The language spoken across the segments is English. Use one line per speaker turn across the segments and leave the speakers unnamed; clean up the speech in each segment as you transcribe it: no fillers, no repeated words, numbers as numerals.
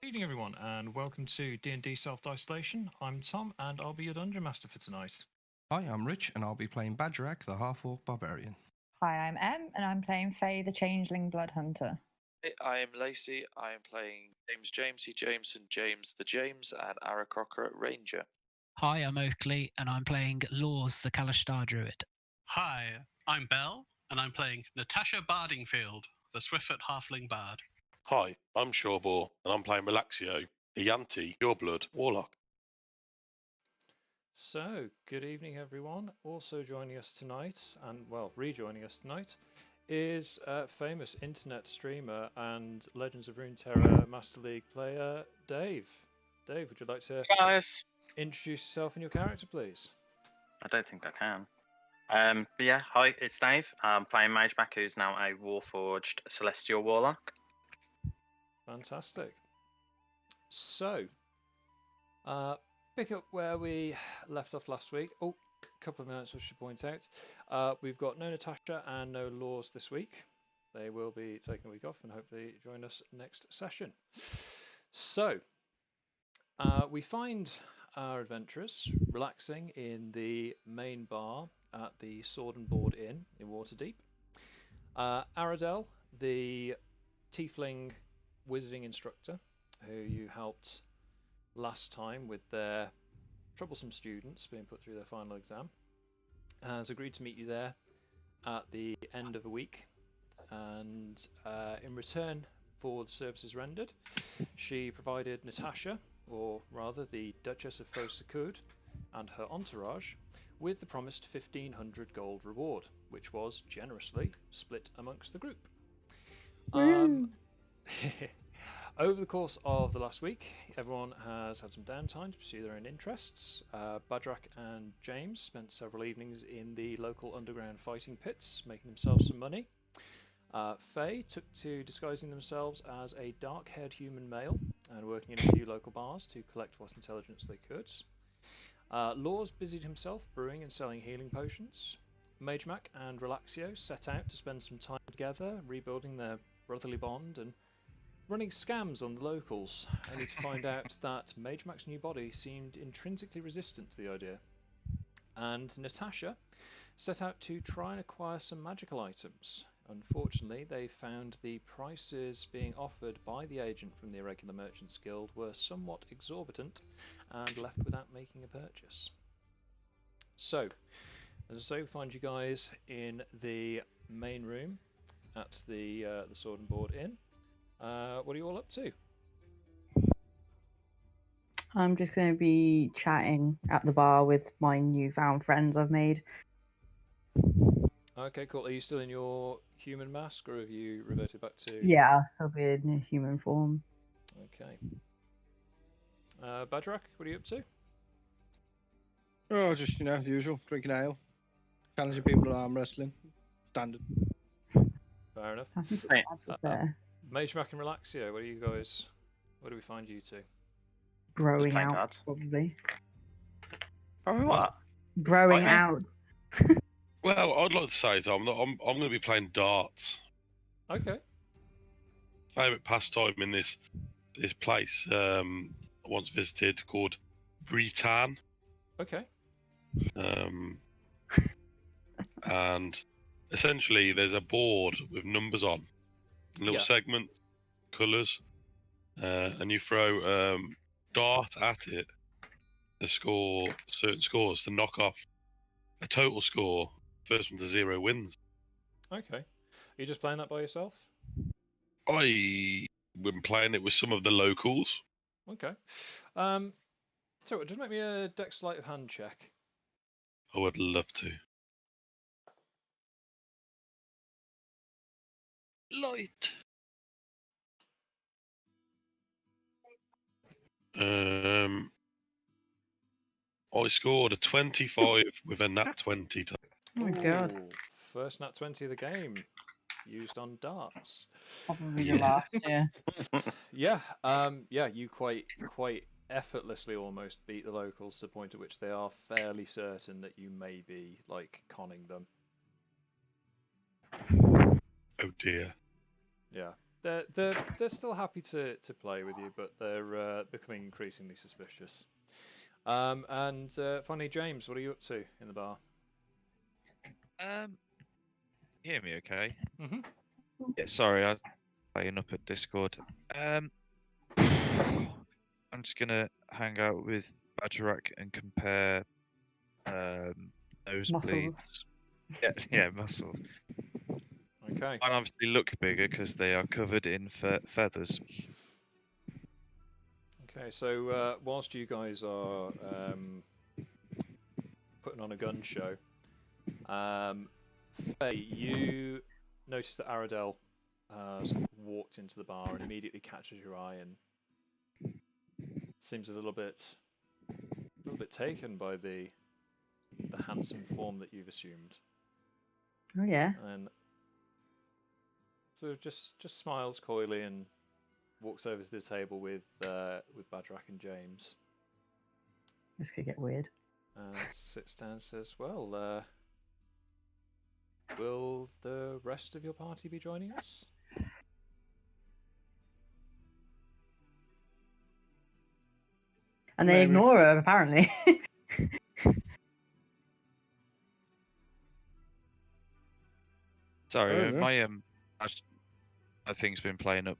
Evening everyone and welcome to D&D Self-Diceolation. I'm Tom and I'll be your Dungeon Master for tonight.
Hi, I'm Rich and I'll be playing Bagerac, the Half-Orc Barbarian.
Hi, I'm Em and I'm playing Faix, the Changeling Blood Hunter.
Hey, I am Lacey. I am playing Jamesy, Jameson, James the James, and Aarakocra Ranger.
Hi, I'm Oakley and I'm playing Lours, the Kalashtar Druid.
Hi, I'm Belle and I'm playing Natasha Bardingfield, the Swiftfoot Halfling Bard.
Hi, I'm Shawbor, and I'm playing Relaxio, a Yanti, Pureblood Warlock.
So, good evening everyone. Also joining us tonight, and well, rejoining us tonight, is famous internet streamer and Legends of Runeterra Master League player, Dave. Dave, would you like to introduce yourself and your character, please?
I don't think I can. But yeah, hi, it's Dave. I'm playing Magemak, who's now a Warforged Celestial Warlock.
Fantastic. So, pick up where we left off last week. Oh, a couple of minutes I should point out. We've got no Natasha and no Lours this week. They will be taking a week off and hopefully join us next session. So, we find our adventurers relaxing in the main bar at the Sword and Board Inn in Waterdeep. Aradel, the tiefling wizarding instructor who you helped last time with their troublesome students being put through their final exam, has agreed to meet you there at the end of a week, and in return for the services rendered, she provided Natasha, or rather the Duchess of Faix, and her entourage with the promised 1,500 gold reward, which was generously split amongst the group. Over the course of the last week, everyone has had some downtime to pursue their own interests. Bagerac and James spent several evenings in the local underground fighting pits, making themselves some money. Faye took to disguising themselves as a dark-haired human male and working in a few local bars to collect what intelligence they could. Lours busied himself brewing and selling healing potions. Magemak and Relaxio set out to spend some time together, rebuilding their brotherly bond and running scams on the locals, only to find out that Magemak's new body seemed intrinsically resistant to the idea. And Natasha set out to try and acquire some magical items. Unfortunately, they found the prices being offered by the agent from the Irregular Merchants Guild were somewhat exorbitant and left without making a purchase. So, as I say, we find you guys in the main room at the Sword and Board Inn. What are you all up to?
I'm just going to be chatting at the bar with my newfound friends I've made.
Okay, cool. Are you still in your human mask, or have you reverted back to...
Yeah, I'll still be in a human form.
Okay. Bagerac, what are you up to?
Oh, just, the usual. Drinking ale. Challenging people at arm wrestling. Standard.
Fair enough.
Hey.
Magemak and Relaxio, what do we find you two?
Growing
playing
out,
cards.
probably.
Probably what?
Growing
Fighting?
out.
Well, I'd like to say, Tom, that I'm going to be playing darts.
Okay.
Favourite pastime in this place I once visited called Britann.
Okay.
And essentially there's a board with numbers on, little segments, colours, and you throw dart at it to score certain scores to knock off a total score. First one to 0 wins.
Okay. Are you just playing that by yourself?
I've been playing it with some of the locals.
Okay. So just make me a dex sleight of hand check.
I would love to. Light. I scored a 25 with a nat 20.
Oh my god.
Ooh, first nat 20 of the game. Used on darts.
Probably the last, yeah.
Yeah, you quite effortlessly almost beat the locals to the point at which they are fairly certain that you may be, like, conning them.
Oh dear.
Yeah. they're still happy to play with you, but they're becoming increasingly suspicious. And finally, James, what are you up to in the bar?
Hear me okay?
Mhm.
Yeah, sorry, I was playing up at Discord. I'm just gonna hang out with Bagerac and compare nosebleeds.
Muscles.
Yeah, muscles.
Okay.
And obviously look bigger because they are covered in feathers.
Okay. So whilst you guys are putting on a gun show, Faye, you notice that Aradel sort of walked into the bar and immediately catches your eye and seems a little bit taken by the handsome form that you've assumed,
Oh yeah.
and so just smiles coyly and walks over to the table with Bagerac and James.
This could get weird.
Sits down and says, "Well, will the rest of your party be joining us?"
And they ignore her, apparently.
Sorry, my thing's been playing up.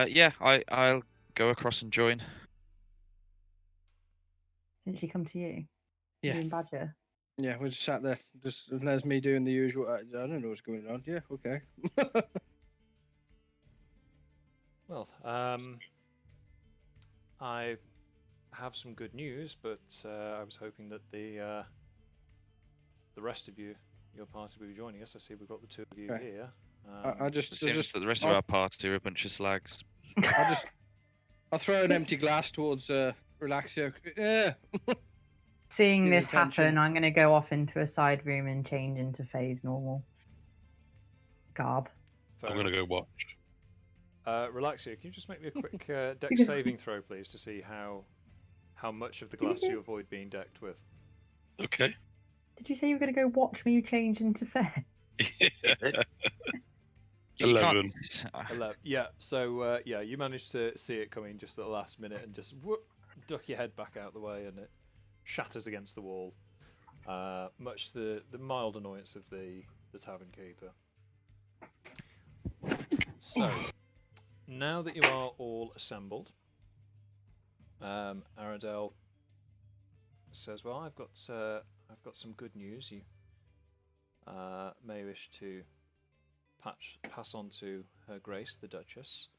Yeah, I'll go across and join.
Didn't she come to you?
Yeah.
You and Badger?
Yeah, we just sat there. Just there's me doing the usual. I don't know what's going on. Yeah, okay.
Well, I have some good news, but I was hoping that the rest of your party will be joining us. I see we've got the two of you here.
It seems that the rest of our party are a bunch of slags.
I'll throw an empty glass towards Relaxio. Yeah.
Seeing
His
this
attention.
happen, I'm going to go off into a side room and change into Faye's normal garb.
Fair
I'm going to go watch.
Relaxio, can you just make me a quick dex saving throw, please, to see how much of the glass you avoid being decked with?
Okay.
Did you say you were going to go watch me change into Faye?
11.
11. Yeah. So yeah, you managed to see it coming just at the last minute and just duck your head back out the way, and it shatters against the wall. Much to the mild annoyance of the tavern keeper. So now that you are all assembled, Aradel says, "Well, I've got some good news. You may wish to pass on to Her Grace the Duchess.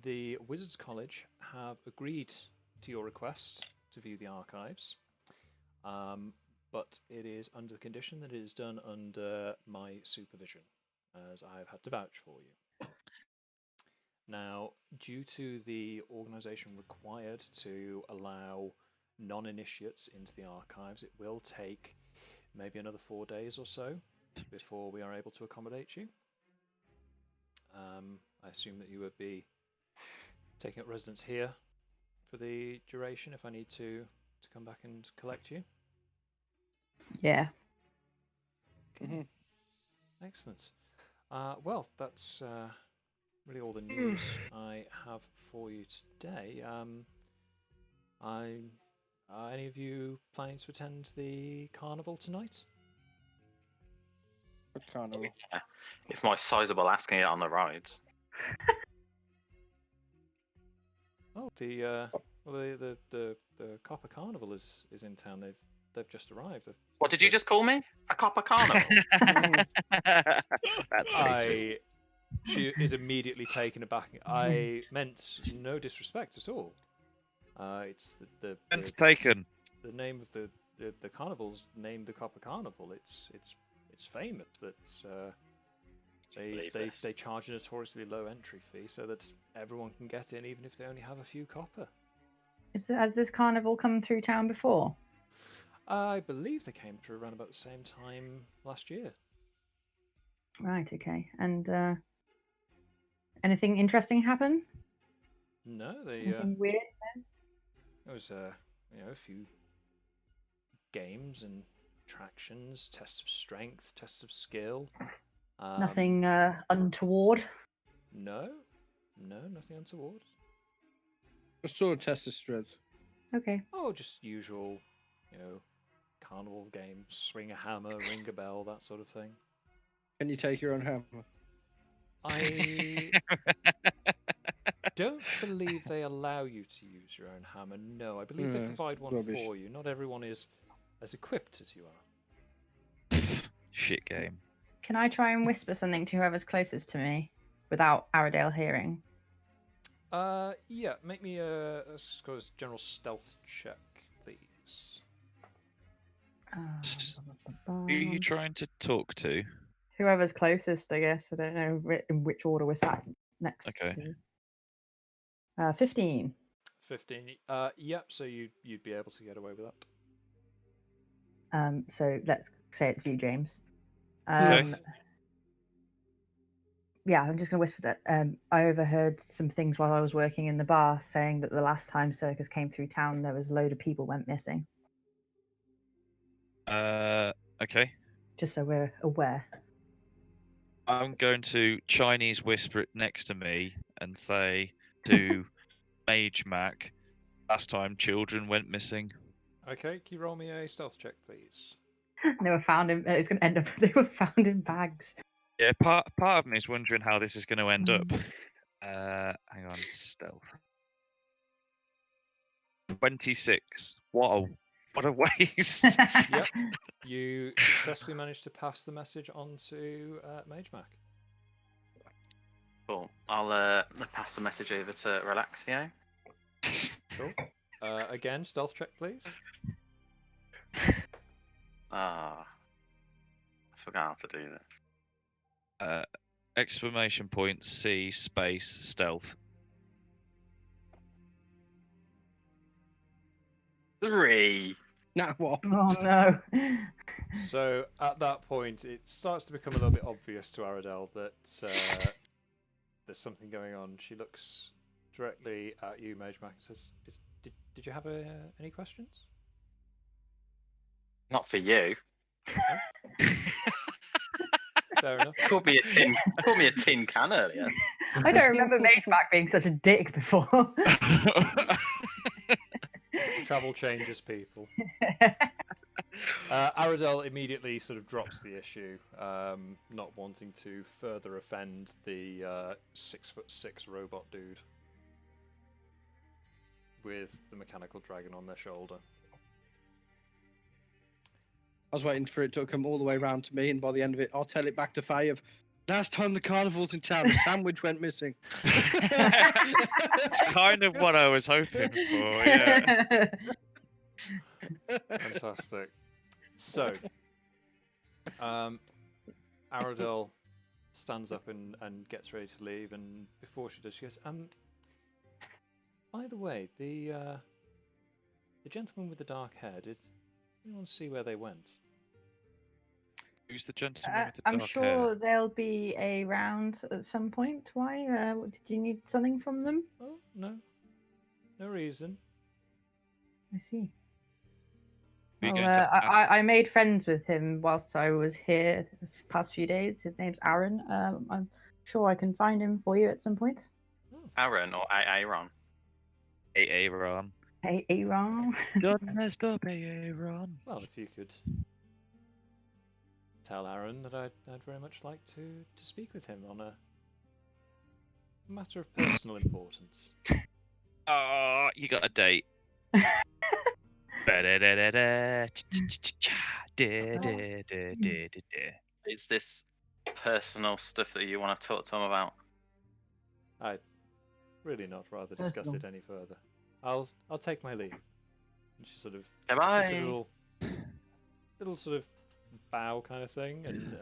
The Wizards College have agreed to your request to view the archives, but it is under the condition that it is done under my supervision, as I have had to vouch for you. Now, due to the organisation required to allow non-initiates into the archives, it will take maybe another 4 days or so before we are able to accommodate you. I assume that you would be taking up residence here for the duration if I need to come back and collect you.
Yeah.
Okay. Excellent. Well, that's really all the news I have for you today. Are any of you planning to attend the carnival tonight?
What carnival?
If my sizable ass can get on the rides.
Oh, the Copper Carnival is in town. They've just arrived.
What did you just call me? A copper carnival?
That's racist.
She is immediately taken aback. I meant no disrespect at all. It's
It's taken.
The name of the carnival's named the Copper Carnival. It's famous that they charge a notoriously low entry fee so that everyone can get in, even if they only have a few copper.
Has this carnival come through town before?
I believe they came through around about the same time last year.
Right, okay. And anything interesting happen?
No,
Anything weird?
there was a few games and attractions, tests of strength, tests of skill.
Nothing untoward.
No, nothing untoward.
Just sort of test the strength.
Okay.
Oh, just usual, carnival game, swing a hammer, ring a bell, that sort of thing.
Can you take your own hammer?
I don't believe they allow you to use your own hammer. No, I believe they provide one
rubbish.
for you. Not everyone is as equipped as you are.
Shit game.
Can I try and whisper something to whoever's closest to me without Aradale hearing?
Yeah, make me a general stealth check, please.
Who are you trying to talk to?
Whoever's closest, I guess. I don't know in which order we're sat next
Okay.
to. 15.
15. Yep. So you'd be able to get away with that.
So let's say it's you, James.
Okay.
Yeah, I'm just going to whisper that. I overheard some things while I was working in the bar saying that the last time Circus came through town, there was a load of people went missing.
Okay.
Just so we're aware.
I'm going to Chinese whisper it next to me and say to Magemak, last time children went missing.
Okay, can you roll me a stealth check, please?
They were found in. It's going to end up. They were found in bags.
Yeah, part of me is wondering how this is going to end up. Hang on, stealth. 26. What a waste.
Yep. You successfully managed to pass the message on to Magemak.
Cool. I'll pass the message over to Relaxio.
Cool. Again, stealth check, please.
I forgot how to do this.
Exclamation point C space stealth.
3.
Nah, what?
Oh no.
So at that point, it starts to become a little bit obvious to Aradale that there's something going on. She looks directly at you, Magemak, and says, "Did you have any questions?"
Not for you.
Fair enough.
Called me a tin can earlier.
I don't remember Magemak being such a dick before.
Travel changes people. Aradale immediately sort of drops the issue, not wanting to further offend the 6'6" robot dude with the mechanical dragon on their shoulder.
I was waiting for it to come all the way round to me, and by the end of it, I'll tell it back to Faye of, last time the carnival's in town, a sandwich went missing.
It's kind of what I was hoping for, yeah.
Fantastic. So, Aradale stands up and gets ready to leave, and before she does, she goes, by the way, the gentleman with the dark hair, did anyone see where they went?
Who's the gentleman with the
I'm
dark
sure
hair?
they'll be around at some point. Why? Did you need something from them?
Oh, no. No reason.
I see.
Are you
Well,
going to
I made friends with him whilst I was here the past few days. His name's Aaron. I'm sure I can find him for you at some point.
Aaron or Aaron?
Aaron.
Hey, Aaron.
Got messed up, Aaron.
Well, if you could tell Aaron that I'd very much like to speak with him on a matter of personal importance.
Oh, you got a date.
Is this personal stuff that you want to talk to him about?
I'd really not rather discuss it any further. I'll take my leave. And she sort of
Goodbye.
gives a little sort of bow kind of thing, and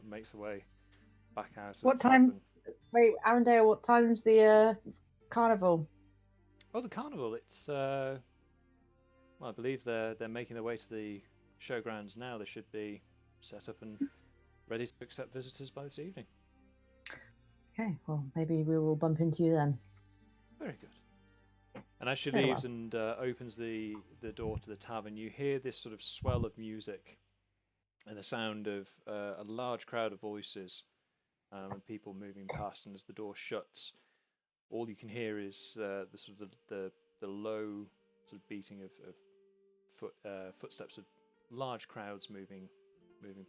makes her way back out. of
What
the tavern.
time's? Wait, Arendelle. What time's the carnival?
Oh, the carnival. It's well, I believe they're making their way to the showgrounds now. They should be set up and ready to accept visitors by this evening.
Okay, well, maybe we will bump into you then.
Very good. And as she
Very
leaves
well.
and opens the door to the tavern, you hear this sort of swell of music and the sound of a large crowd of voices and people moving past. And as the door shuts, all you can hear is the sort of the low sort of beating of footsteps of large crowds moving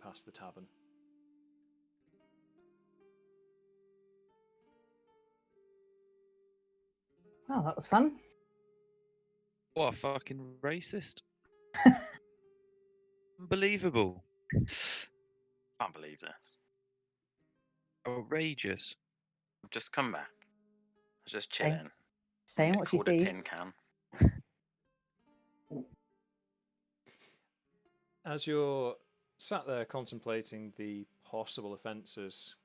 past the tavern.
Oh, that was fun.
What a fucking racist. Unbelievable.
Can't believe this.
Outrageous.
I've just come back. I was just
Same.
chilling.
Saying
Get
what she
called a
sees.
tin can.
As you're sat there contemplating the possible offences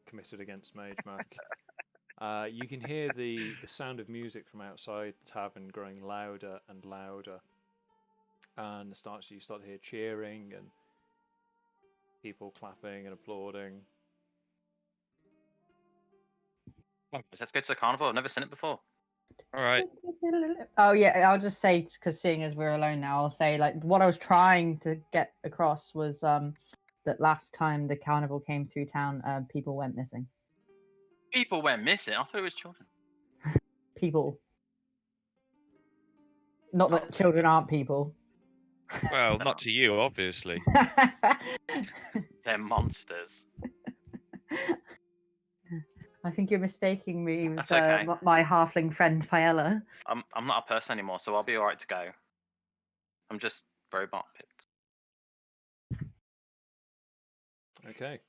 committed against Magemak, you can hear the sound of music from outside the tavern growing louder and louder. And you start to hear cheering and people clapping and applauding.
Let's go to the carnival. I've never seen it before.
All right.
Oh yeah, I'll just say, because seeing as we're alone now, I'll say like what I was trying to get across was that last time the carnival came through town, people went missing.
People went missing. I thought it was children.
People. Not that children aren't people.
Well, not to you, obviously.
They're monsters.
I think you're mistaking me with
That's okay.
my halfling friend Paella.
I'm not a person anymore, so I'll be alright to go. I'm just robot pits.
Okay.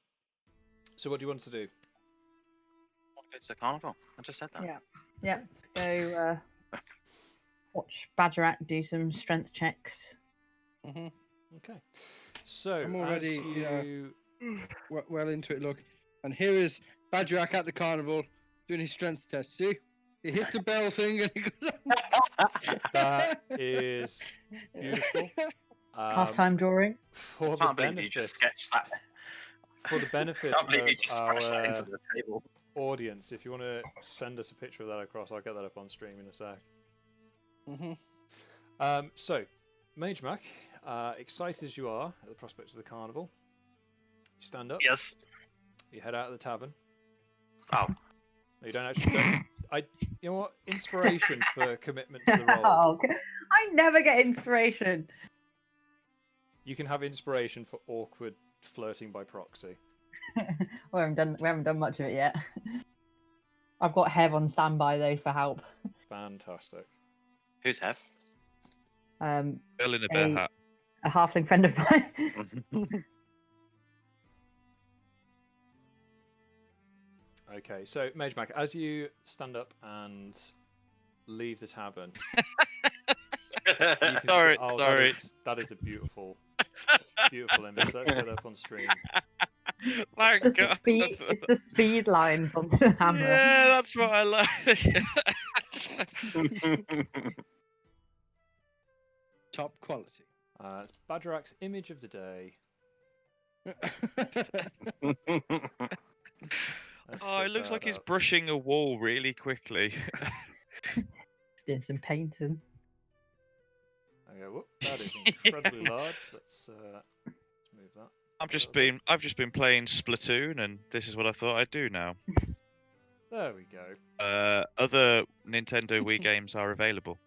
So what do you want to do?
It's a carnival. I just said that.
Yeah. Let's go watch Bagerac do some strength checks.
Okay. So
I'm already
as you...
well into it. Look, and here is Bagerac at the carnival doing his strength test. See, he hits the bell thing and he goes.
That is beautiful.
Half-time drawing.
For
I
the
can't believe you just sketched that.
For the benefit
I can't believe you
of
just smashed that into
our
the table.
audience, if you want to send us a picture of that across, I'll get that up on stream in a sec. So, Magemak, excited as you are at the prospect of the carnival, you stand up.
Yes.
You head out of the tavern.
Oh.
No, you don't actually. You know what? Inspiration for commitment to the role.
Oh, I never get inspiration.
You can have inspiration for awkward flirting by proxy.
We haven't done much of it yet. I've got Hev on standby though for help.
Fantastic.
Who's Hev?
Bill in a bear hat.
A halfling friend of mine.
Okay, so Magemak, as you stand up and leave the tavern, you can
Sorry.
That is a beautiful image. Let's get up on stream.
Thank God.
It's the speed lines on the hammer.
Yeah, that's what I like.
Top quality.
It's Bagerac's image of the day.
It looks like he's brushing a wall really quickly.
Doing some painting.
Okay, whoop, that is incredibly large. Let's move that.
I've just been playing Splatoon, and this is what I thought I'd do now.
There we go.
Other Nintendo Wii games are available.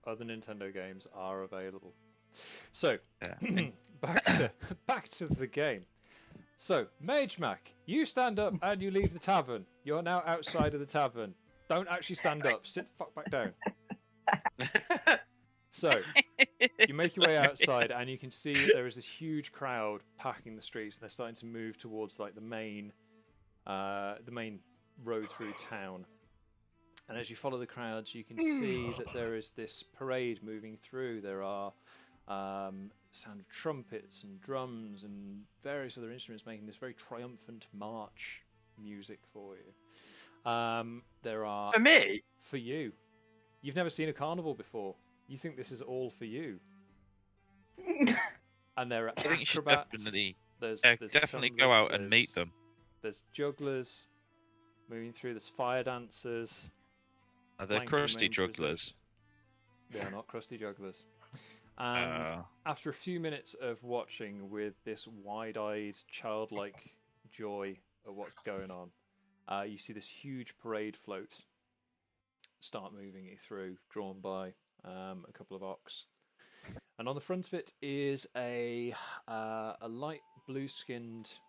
Other Nintendo games are available. So,
Yeah.
back to the game. So, Magemak, you stand up and you leave the tavern. You're now outside of the tavern. Don't actually stand up. Sit the fuck back down. So, you make your way outside and you can see that there is this huge crowd packing the streets. And they're starting to move towards like the main road through town. And as you follow the crowds, you can see that there is this parade moving through. There are sound of trumpets and drums and various other instruments making this very triumphant march music for you. There are...
For me?
For you. You've never seen a carnival before. You think this is all for you. And there are
I think you should
acrobats.
definitely definitely go out and meet them.
There's jugglers moving through. There's fire dancers.
They're crusty jugglers.
They are not crusty jugglers. And after a few minutes of watching with this wide-eyed, childlike joy at what's going on. You see this huge parade float start moving you through, drawn by a couple of orcs. And on the front of it is a light blue-skinned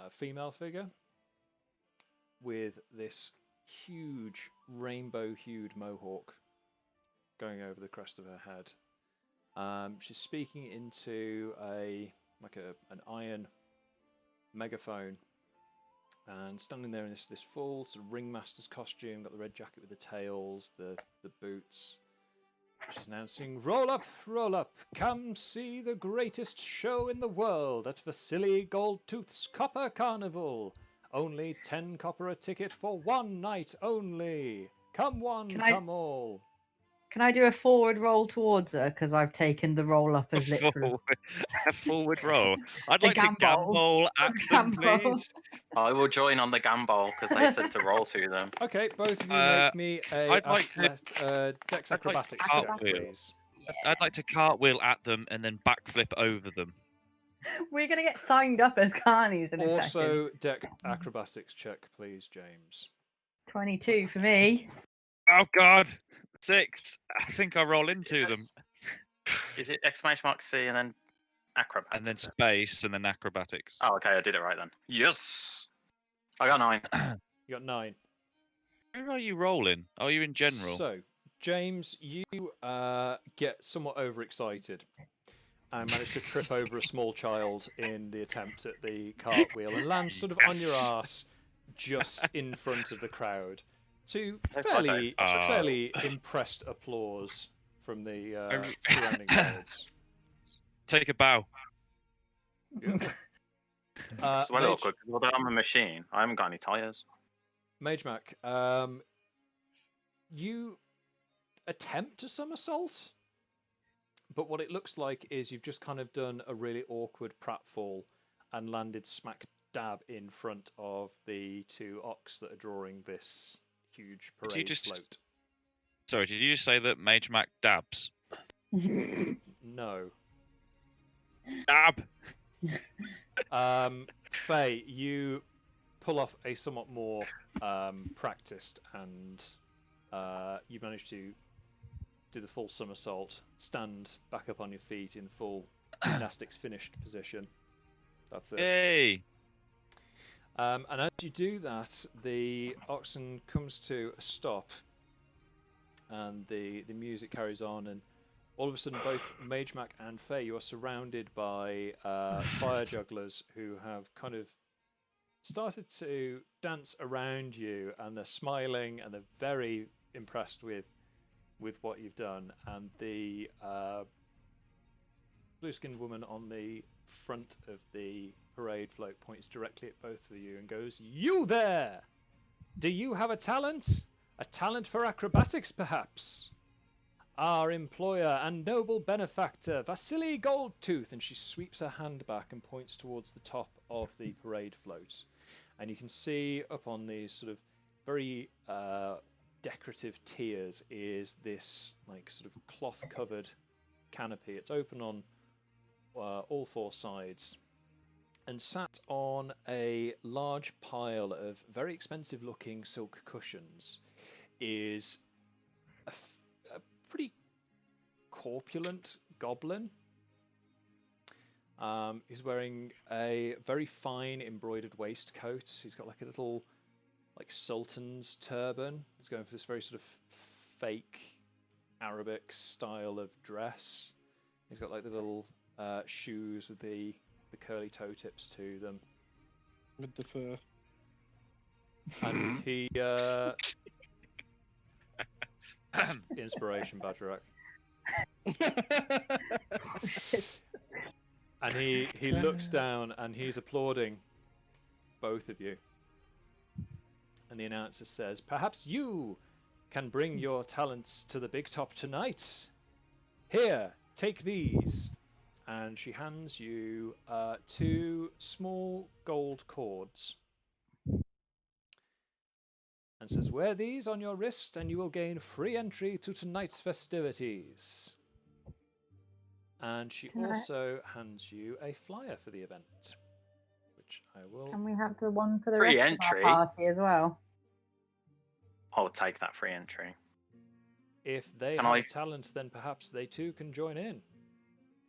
female figure with this huge rainbow-hued mohawk going over the crest of her head. She's speaking into an iron megaphone, and standing there in this full sort of ringmaster's costume, got the red jacket with the tails, the boots. She's announcing, roll up, come see the greatest show in the world at Vasily Goldtooth's Copper Carnival. Only 10 copper a ticket for one night only. Come one, come all.
Can I do a forward roll towards her? Because I've taken the roll up as literally.
A forward roll. I'd
The
like to gambol at them, please.
I will join on the gambol because they said to roll to them.
Okay, both of you make me a Dex
I'd like
acrobatics
to
check,
cartwheel.
please.
I'd like to cartwheel at them and then backflip over them.
We're going to get signed up as carnies in a second.
Also, Dex acrobatics check, please, James.
22 for me.
Oh God, 6. I think I roll into them.
Is it exclamation mark C and then acrobatics?
And then space and then acrobatics.
Oh, okay, I did it right then. Yes, I got 9.
You got 9.
Where are you rolling? Are you in general?
So, James, you get somewhat overexcited and manage to trip over a small child in the attempt at the cartwheel and land sort of on your arse just in front of the crowd to fairly impressed applause from the surrounding crowds.
Take a bow.
It's well awkward because although I'm a machine, I haven't got any tyres.
Magemak, you attempt a somersault, but what it looks like is you've just kind of done a really awkward pratfall and landed smack dab in front of the 2 ox that are drawing this huge parade float.
Sorry, did you just say that Magemak dabs?
No.
Dab!
Faye, you pull off a somewhat more practiced and you manage to do the full somersault, stand back up on your feet in full gymnastics finished position. That's it.
Yay!
And as you do that, the oxen comes to a stop, and the music carries on, and all of a sudden, both Magemak and Faye, you are surrounded by fire jugglers who have kind of started to dance around you, and they're smiling and they're very impressed with what you've done. And the blue-skinned woman on the front of the parade float points directly at both of you and goes, "You there! Do you have a talent? A talent for acrobatics, perhaps? Our employer and noble benefactor, Vasily Goldtooth." And she sweeps her hand back and points towards the top of the parade float. And you can see up on these sort of very decorative tiers is this like sort of cloth-covered canopy. It's open on all 4 sides. And sat on a large pile of very expensive-looking silk cushions is a pretty corpulent goblin. He's wearing a very fine embroidered waistcoat. He's got like a little like sultan's turban. He's going for this very sort of fake Arabic style of dress. He's got like the little shoes with the curly toe tips to them.
With the fur.
And he inspiration, Bagerac. And he looks down and he's applauding both of you. And the announcer says, "Perhaps you can bring your talents to the big top tonight. Here, take these." And she hands you 2 small gold cords. And says, "Wear these on your wrist and you will gain free entry to tonight's festivities." And she also hands you a flyer for the event, which I will.
Can we have the one for the
Free
rest
entry?
of our party as well?
I'll take that free entry.
If they
Can
have
I-
a talent, then perhaps they too can join in.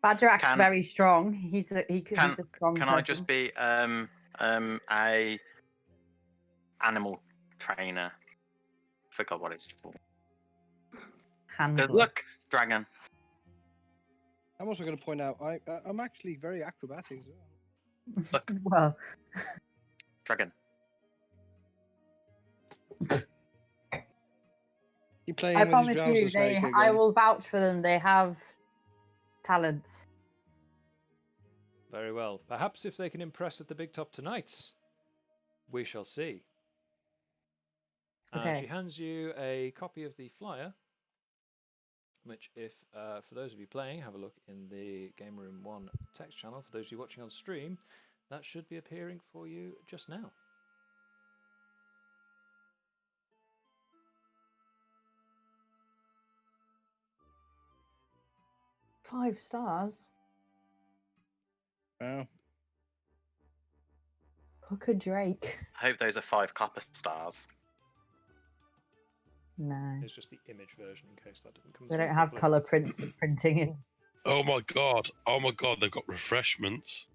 Badrac's
Can-
very strong. He's a
Can
strong
Can
person.
I just be a animal trainer? Forgot what it's called.
Handler.
Good luck, dragon.
I'm also going to point out I'm actually very acrobatic as well.
Well,
Dragon.
You playing
I
with his
promise you,
trousers naked
I
again?
will vouch for them. They have talents.
Very well. Perhaps if they can impress at the big top tonight, we shall see.
Okay.
She hands you a copy of the flyer, which, if for those of you playing, have a look in the Game Room 1 text channel. For those of you watching on stream, that should be appearing for you just now.
Five stars.
Wow.
Hooker Drake.
I hope those are 5 copper stars.
No,
It's just the image version in case that didn't come
they
through
don't have
properly.
color printing in.
Oh my god! Oh my god! They've got refreshments.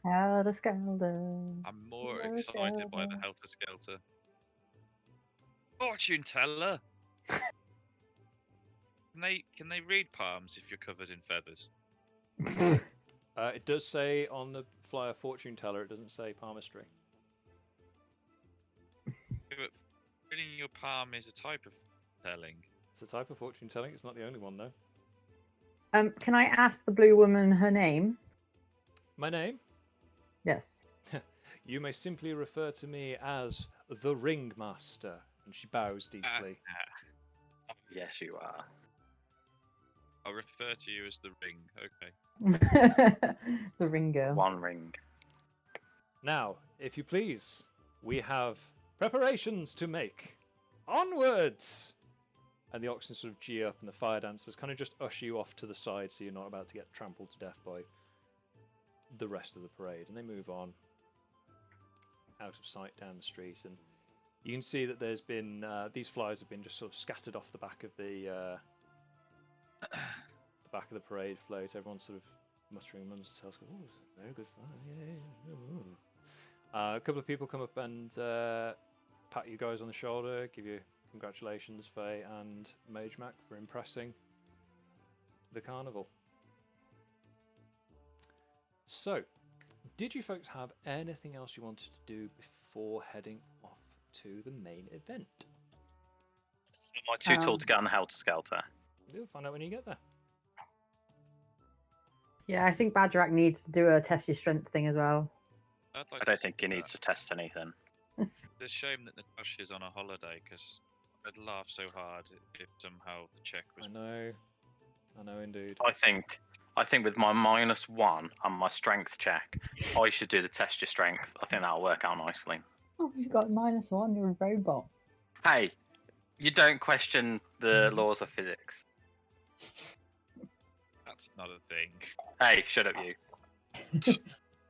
Helter Skelter.
I'm more
Helter
excited by the
Skelter.
Helter Skelter. Fortune teller. Can they read palms if you're covered in feathers?
It does say on the flyer fortune teller. It doesn't say palmistry.
Yeah, but reading your palm is a type of telling.
It's a type of fortune telling. It's not the only one though.
Can I ask the blue woman her name?
My name?
Yes.
You may simply refer to me as the Ringmaster. And she bows deeply.
Yes, you are.
I'll refer to you as the ring. Okay.
The ring girl.
One ring.
Now, if you please, we have preparations to make. Onwards! And the oxen sort of gee up, and the fire dancers kind of just usher you off to the side so you're not about to get trampled to death by the rest of the parade. And they move on out of sight down the street, and you can see that there's been these flyers have been just sort of scattered off the back of the back of the parade float. Everyone's sort of muttering amongst themselves, "Oh, it's a very good fire! Yay!" A couple of people come up and pat you guys on the shoulder, give you congratulations, Faye and Magemak, for impressing the carnival. So, did you folks have anything else you wanted to do before heading off to the main event?
Am I too tall to get on the Helter Skelter?
You'll find out when you get there.
Yeah, I think Bagerac needs to do a test your strength thing as well.
I'd like
I don't think he needs to test anything.
It's a shame that Natasha's on a holiday because I'd laugh so hard if somehow the check was.
I know indeed.
I think with my -1 on my strength check, I should do the test your strength. I think that'll work out nicely.
Oh, you've got -1. You're a robot.
Hey, you don't question the laws of physics.
That's not a thing.
Hey, shut up, you.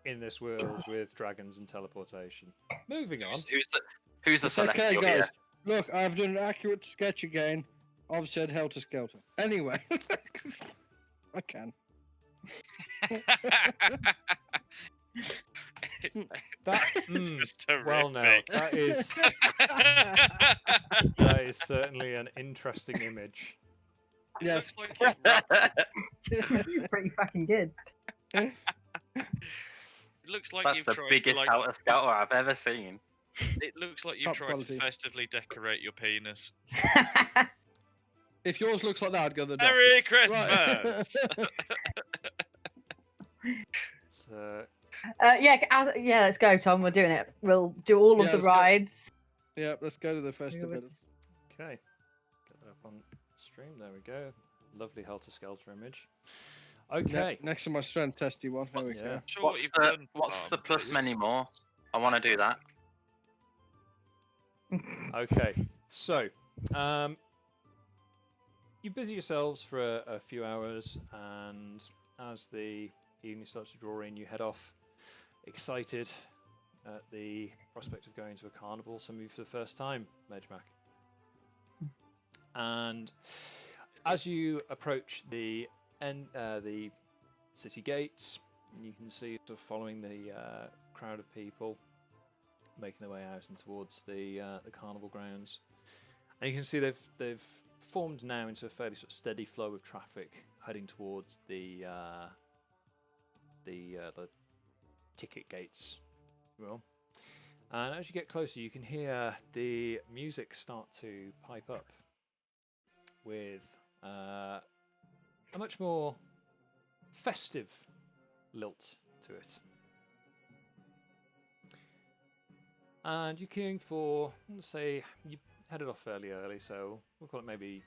In this world with dragons and teleportation. Moving on.
Who's the
It's okay,
celestial
guys.
here?
Look, I've done an accurate sketch again of said Helter Skelter. Anyway, I can.
That,
just
well, now
horrific.
that is certainly an interesting image.
Yes.
Looks like you've wrapped-
You're pretty fucking good.
it looks like
That's
you've
the
tried
biggest
to, like,
Helter Skelter I've ever seen.
It looks like you've
Top
tried
quality.
to festively decorate your penis.
If yours looks like that, I'd go to the doctor.
Merry
Right.
Christmas!
So,
yeah, let's go, Tom. We're doing it. We'll do all of
Yeah,
the
let's go.
rides.
Yeah, let's go to the festival.
okay. Get that up on stream. There we go. Lovely Helter Skelter image. Okay.
Next to my strength testy one. There we
Yeah.
go.
Sure what
What's
you've
the
done,
what's the
Tom,
plus
is-
many more? I want to do that.
Okay. So, you busy yourselves for a few hours, and as the evening starts to draw in, you head off excited at the prospect of going to a carnival, some of you for the first time, Magemak. And as you approach the city gates, you can see sort of following the crowd of people making their way out and towards the carnival grounds. And you can see they've formed now into a fairly sort of steady flow of traffic heading towards the ticket gates. Well, and as you get closer, you can hear the music start to pipe up with a much more festive lilt to it. And you're queuing for, let's say, you headed off fairly early, so we'll call it maybe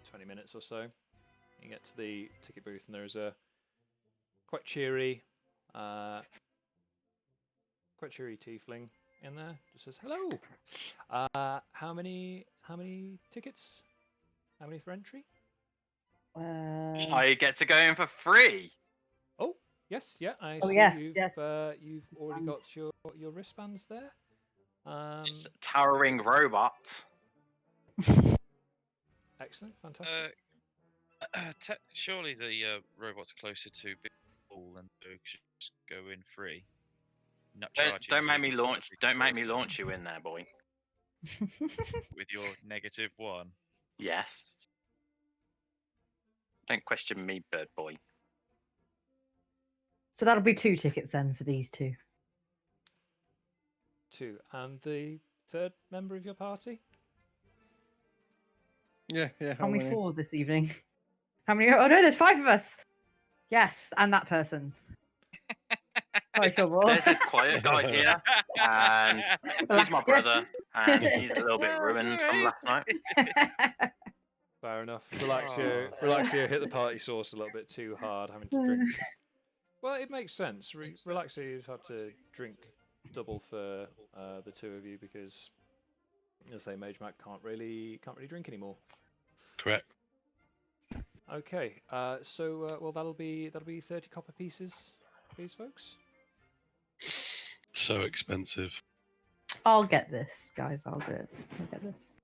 20 minutes or so. You get to the ticket booth, and there's a quite cheery tiefling in there. Just says, "Hello. How many tickets? How many for entry?"
I get to go in for free.
Oh, yes, yeah. I
Oh,
see
yes,
you've
yes.
You've already got your wristbands there.
It's towering robot.
Excellent, fantastic.
Surely the robots are closer to Big Ball and should just go in free. Not
Don't make me
you
launch. Don't make me
towards
launch you in there, boy.
with your -1.
Yes. Don't question me, bird boy.
So that'll be 2 tickets then for these 2.
2. And the third member of your party?
Yeah.
How many 4 this evening? How many? Oh no, there's 5 of us. Yes, and that person. Sorry, Trouble.
There's this quiet guy here, and he's my brother, and he's a little bit ruined from last night.
Fair enough. Relaxio hit the party sauce a little bit too hard, having to drink. Well, it makes sense. Relaxio's had to drink double for the 2 of you because, as I say, Magemak can't really drink anymore.
Correct.
Okay. So well, that'll be 30 copper pieces, please, folks.
So expensive.
I'll get this, guys. I'll do it. I'll get this.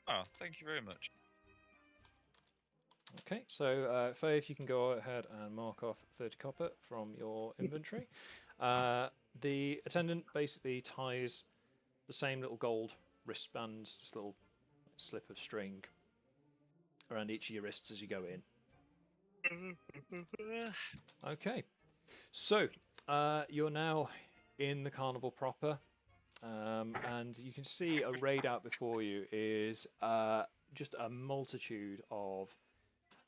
Oh, thank you very much.
Okay, so Faye, if you can go ahead and mark off 30 copper from your inventory. The attendant basically ties the same little gold wristbands, this little slip of string, around each of your wrists as you go in. Okay, so you're now in the carnival proper, and you can see arrayed out before you is just a multitude of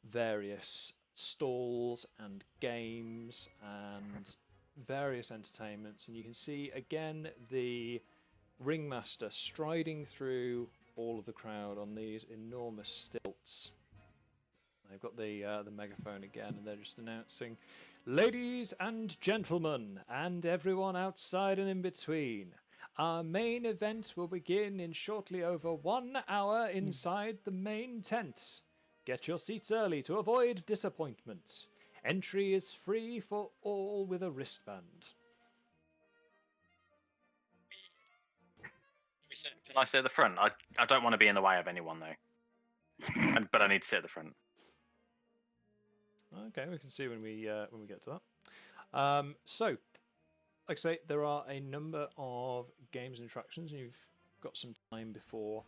various stalls and games and various entertainments, and you can see again the ringmaster striding through all of the crowd on these enormous stilts. They've got the megaphone again, and they're just announcing, "Ladies and gentlemen, and everyone outside and in between, our main event will begin in shortly over 1 hour inside the main tent. Get your seats early to avoid disappointment. Entry is free for all with a wristband."
Can I sit at the front? I don't want to be in the way of anyone though, but I need to sit at the front.
Okay, we can see when we get to that. So, like I say, there are a number of games and attractions, and you've got some time before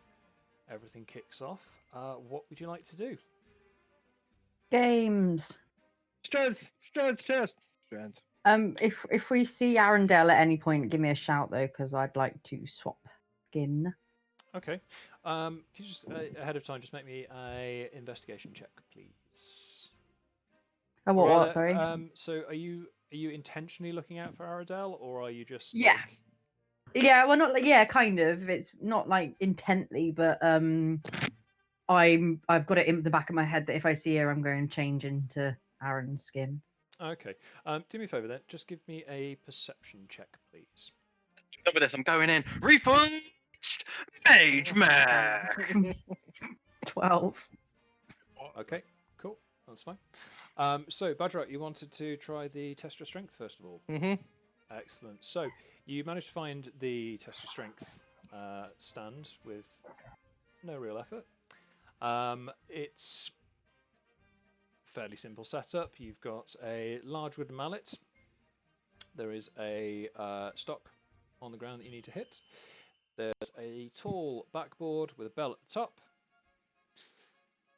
everything kicks off. What would you like to do?
Games.
Strength.
If we see Arundel at any point, give me a shout though, because I'd like to swap skin.
Okay. Can you just ahead of time just make me a investigation check, please?
Oh, what? Sorry.
So are you intentionally looking out for Arundel, or are you just
Yeah.
like...
Yeah, well, not like, yeah, kind of. It's not like intently, but I've got it in the back of my head that if I see her, I'm going to change into Aaron's skin.
Okay. Do me a favour then. Just give me a perception check, please.
Over this, I'm going in. Refund Magemak.
12.
Okay, cool. That's fine. So, Bagerac, you wanted to try the test your strength first of all.
Mm-hmm.
Excellent. So, you managed to find the test your strength stand with no real effort. It's fairly simple setup. You've got a large wooden mallet. There is a stock on the ground that you need to hit. There's a tall backboard with a bell at the top.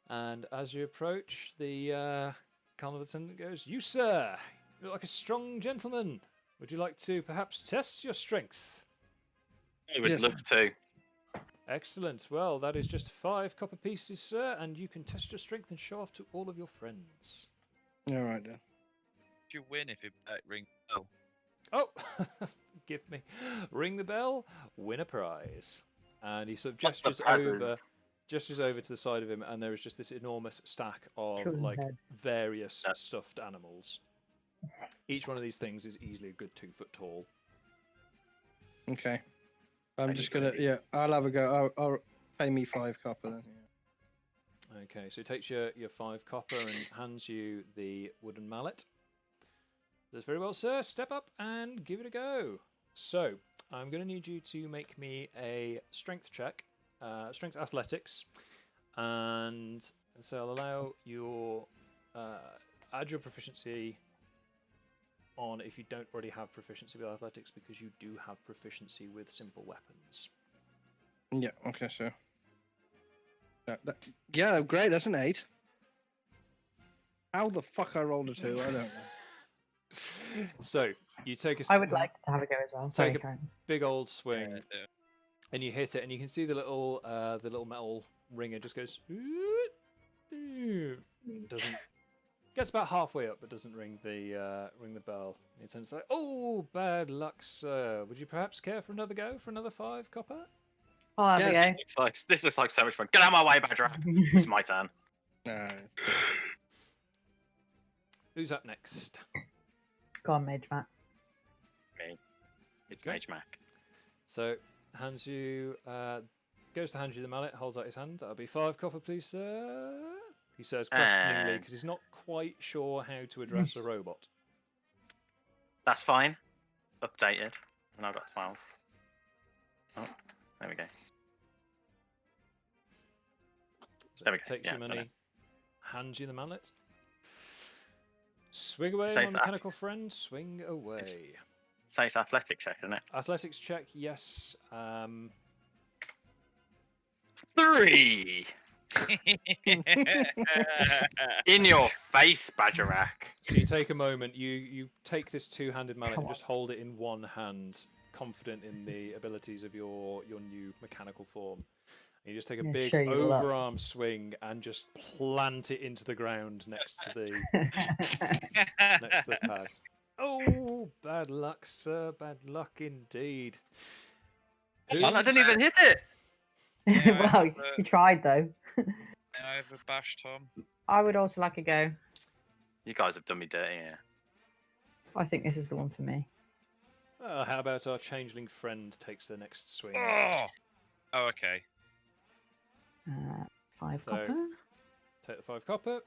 And as you approach, the carnival attendant goes, "You, sir, you look like a strong gentleman. Would you like to perhaps test your strength?"
I would love to.
Excellent. Well, that is just 5 copper pieces, sir, and you can test your strength and show off to all of your friends.
All right then.
You win if you ring the bell.
Oh, give me. Ring the bell, win a prize. And he sort of gestures over to the side of him, and there is just this enormous stack of like various stuffed animals. Each one of these things is easily a good 2 foot tall.
Okay. I'm just gonna, I'll have a go. I'll pay me 5 copper then. Yeah.
Okay, so he takes your 5 copper and hands you the wooden mallet. That's very well, sir. Step up and give it a go. So, I'm going to need you to make me a strength check, strength athletics, and so I'll allow your, add your proficiency on if you don't already have proficiency with athletics, because you do have proficiency with simple weapons.
Yeah, okay, so. Yeah, great, that's an 8. How the fuck I rolled a 2, I don't know.
So, you take a...
I would like to have a go as well. Sorry,
take a big old swing, and you hit it, and you can see the little metal ringer just goes... Doesn't... Gets about halfway up, but doesn't ring the bell. He turns like, "Oh, bad luck, sir. Would you perhaps care for another go for another 5 copper?"
I'll have a go.
This looks like so much fun. Get out of my way, Bagerac. It's my turn.
No.
Who's up next?
Go on, Magemak.
Me. It's
Okay.
Magemak.
So, hands you... goes to hand you the mallet, holds out his hand. "That'll be 5 copper, please, sir." He says questioningly, because he's not quite sure how to address a robot.
That's fine. Updated. And I've got 12. Oh, there we go.
So
There we go.
takes
Yeah,
your
done
money,
it.
hands you the mallet. Swing away,
So
my
it's
mechanical friend. Swing away.
So it's athletic check, isn't it?
Athletics check, yes.
3! In your face, Bagerac.
So you take a moment, you take this 2-handed mallet and just hold it in one hand, confident in the abilities of your new mechanical form. And you just take a big overarm swing and just plant it into the ground next to the pad. Oh, bad luck, sir. Bad luck indeed.
I didn't even hit it.
Well, you tried though.
I have a bash, Tom.
I would also like a go.
You guys have done me dirty, yeah.
I think this is the one for me.
How about our changeling friend takes the next swing?
Oh, okay.
5
So-
copper.
Take the 5 copper.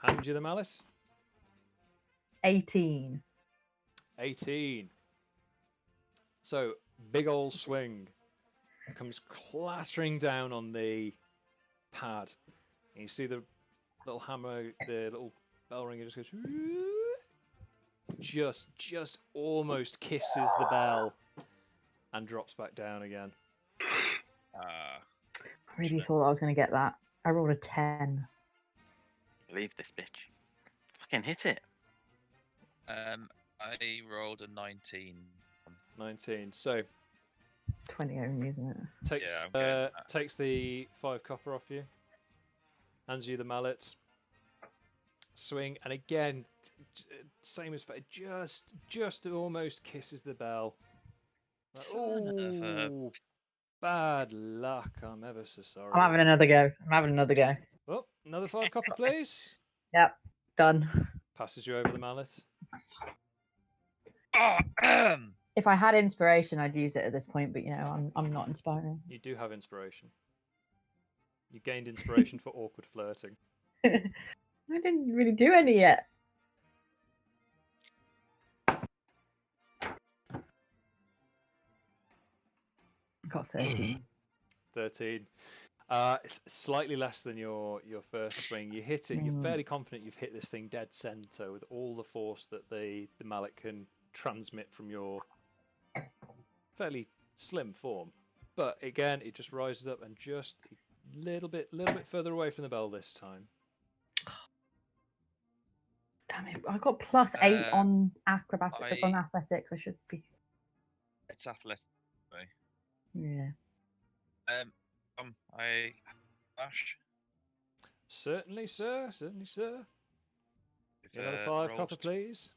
Hand you the malice.
18.
18. So, big old swing. Comes clattering down on the pad. And you see the little hammer, the little bell ringer just goes... Just almost kisses the bell and drops back down again.
I really thought I was going to get that. I rolled a 10.
Leave this bitch. Fucking hit it.
I rolled a 19.
19. So,
It's 20 only, isn't it?
takes
I'm getting that.
takes the 5 copper off you. Hands you the mallet. Swing, and again, same as just almost kisses the bell. Like, oh, bad luck! I'm ever so sorry.
I'm having another go.
Oh, another 5 copper, please.
Yep, done.
Passes you over the mallet.
If I had inspiration, I'd use it at this point, but you know, I'm not inspiring.
You do have inspiration. You gained inspiration for awkward flirting.
I didn't really do any yet. Got 13.
13. It's slightly less than your first swing. You hit it. You're fairly confident you've hit this thing dead center with all the force that the mallet can transmit from your fairly slim form. But again, it just rises up and just a little bit further away from the bell this time.
Damn it! I got +8 on acrobatics. On athletics, I should be.
It's athletic.
Yeah.
I bash.
Certainly, sir. Certainly, sir. Another 5
rolled
copper, please.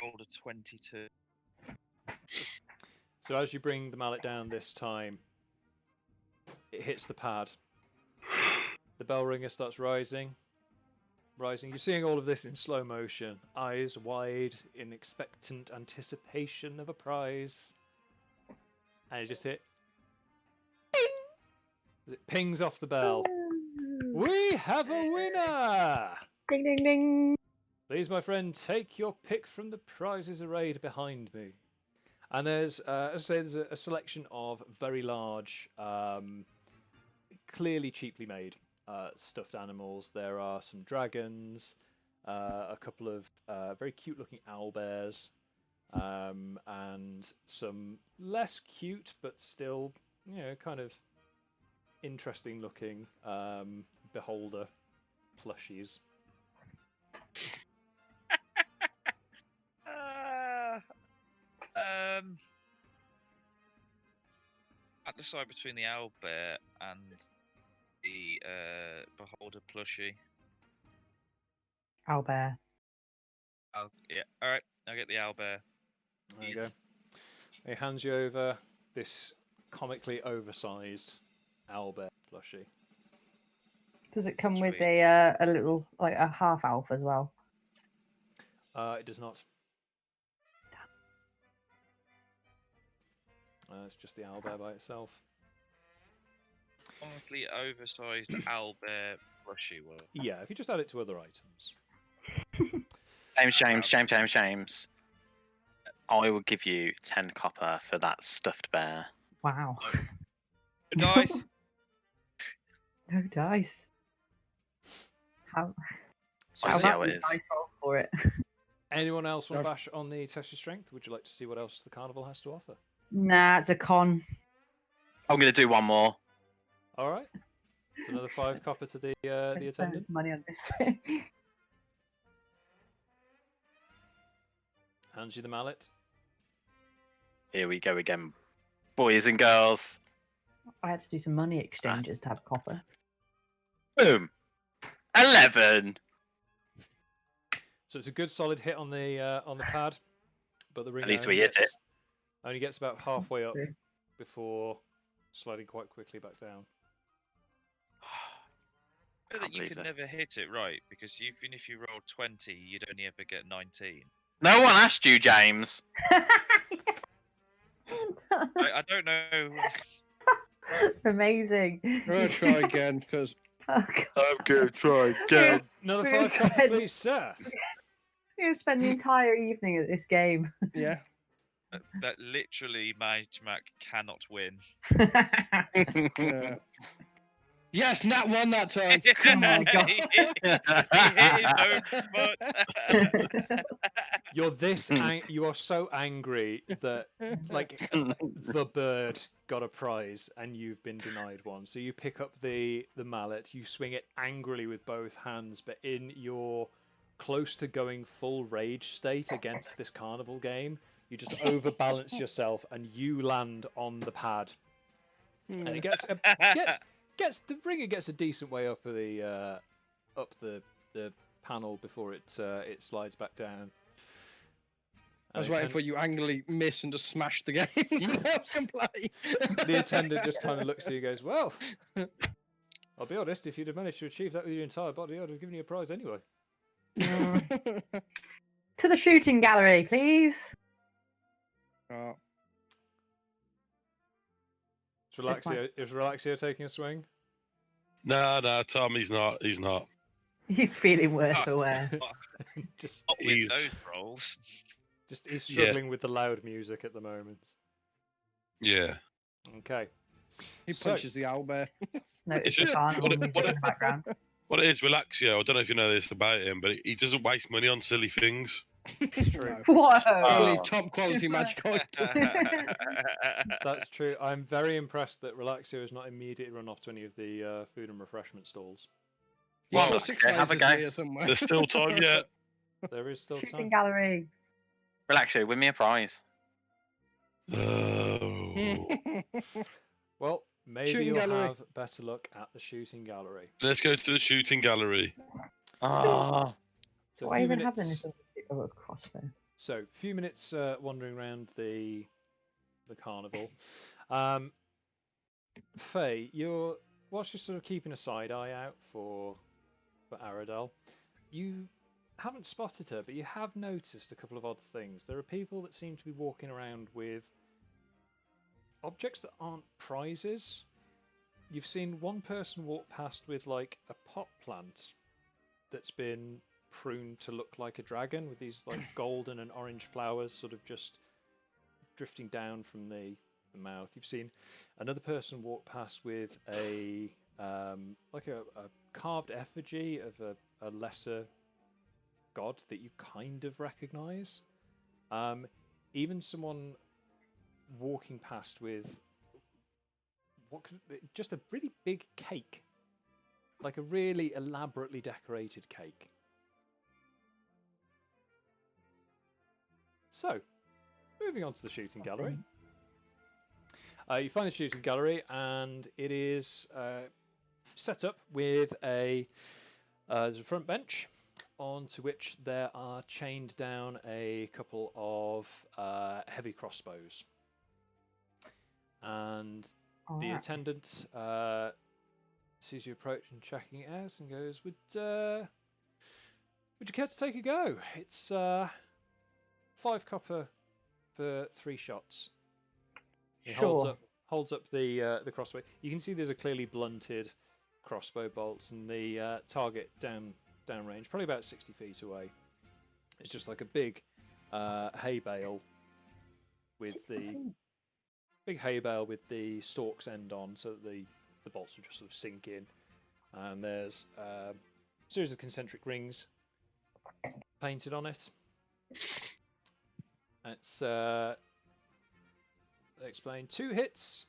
Rolled a 22.
So as you bring the mallet down this time, it hits the pad. The bell ringer starts rising. You're seeing all of this in slow motion, eyes wide in expectant anticipation of a prize. And you just hit. Ping! As it pings off the bell. We have a winner!
Ding, ding, ding.
Please, my friend, take your pick from the prizes arrayed behind me. And there's, as I say, there's a selection of very large, clearly cheaply made stuffed animals. There are some dragons, a couple of very cute-looking owlbears, and some less cute but still, kind of interesting-looking beholder plushies.
I decide between the owlbear and the beholder plushie.
Owlbear.
Oh yeah, all right. I'll get the owlbear.
There you go. He hands you over this comically oversized owlbear plushie.
Does it come with a little, like a half elf as well?
It does not. It's just the owlbear by itself.
Comically oversized owlbear plushie. Well,
yeah, if you just add it to other items.
James. I will give you 10 copper for that stuffed bear.
Wow.
No dice.
No dice. How?
I see how it is.
Dice roll for it.
Anyone else want to bash on the test your strength? Would you like to see what else the carnival has to offer?
Nah, it's a con.
I'm going to do one more.
All right. It's another 5 copper to the attendant.
Money on this.
Hands you the mallet.
Here we go again, boys and girls.
I had to do some money exchanges to have copper.
Boom. 11.
So it's a good solid hit on the pad, but the ringer
At least we hit it.
Only gets about halfway up before sliding quite quickly back down.
I know that you can never hit it right, because even if you roll 20, you'd only ever get 19.
No one asked you, James.
I don't know.
Amazing.
I'm going to try again, because...
Oh,
I'm going to try again.
Another 5 copper, please, sir.
You're going to spend the entire evening at this game.
Yeah.
That literally Magemak cannot win.
Yes, Nat won that time.
Oh my god.
He hit his own foot.
You are so angry that like the bird got a prize and you've been denied one. So you pick up the mallet, you swing it angrily with both hands, but in your close to going full rage state against this carnival game, you just overbalance yourself and you land on the pad. And it gets the ringer gets a decent way up the panel before it slides back down.
I was waiting for you angrily miss and just smash the game. Can play.
The attendant just kind of looks at you and goes, "Well, I'll be honest. If you'd have managed to achieve that with your entire body, I'd have given you a prize anyway."
To the shooting gallery, please.
Oh.
Is Relaxio taking a swing?
No, Tom, he's not.
He's feeling worse for wear.
just
Not with those rolls.
he's struggling with the loud music at the moment.
Yeah.
Okay.
He punches the owlbear.
Notice
just-
the carnival music in the background.
What it is, Relaxio, I don't know if you know this about him, but he doesn't waste money on silly things.
It's true.
Whoa!
Only
Oh.
top quality magic item.
That's true. I'm very impressed that Relaxio has not immediately run off to any of the food and refreshment stalls.
Well,
Well, 6
okay, have a
lasers
go.
here somewhere.
There's still time yet.
There is still
Shooting
time.
gallery.
Relax you, win me a prize.
Oh.
Well, maybe
Shooting
you'll
gallery.
have better luck at the shooting gallery.
Let's go to the shooting gallery.
Oh,
So a
Why
few
even have
minutes.
this other crossbow?
So a few minutes wandering around the carnival. Faye, whilst you're sort of keeping a side eye out for Aradel, you haven't spotted her, but you have noticed a couple of odd things. There are people that seem to be walking around with objects that aren't prizes. You've seen one person walk past with like a pot plant that's been pruned to look like a dragon with these like golden and orange flowers sort of just drifting down from the mouth. You've seen another person walk past with a like a carved effigy of a lesser god that you kind of recognize. Even someone walking past with just a really big cake, like a really elaborately decorated cake. So, moving on to the shooting gallery. You find the shooting gallery, and it is set up with there's a front bench onto which there are chained down a couple of heavy crossbows. And the attendant sees you approach and checking it out and goes, Would you care to take a go? It's 5 copper for 3 shots. He
Sure.
holds up the crossbow. You can see there's a clearly blunted crossbow bolts, and the target downrange, probably about 60 feet away. It's just like a big hay bale with the stalks end on, so that the bolts will just sort of sink in. And there's a series of concentric rings painted on it. It's they explain 2 hits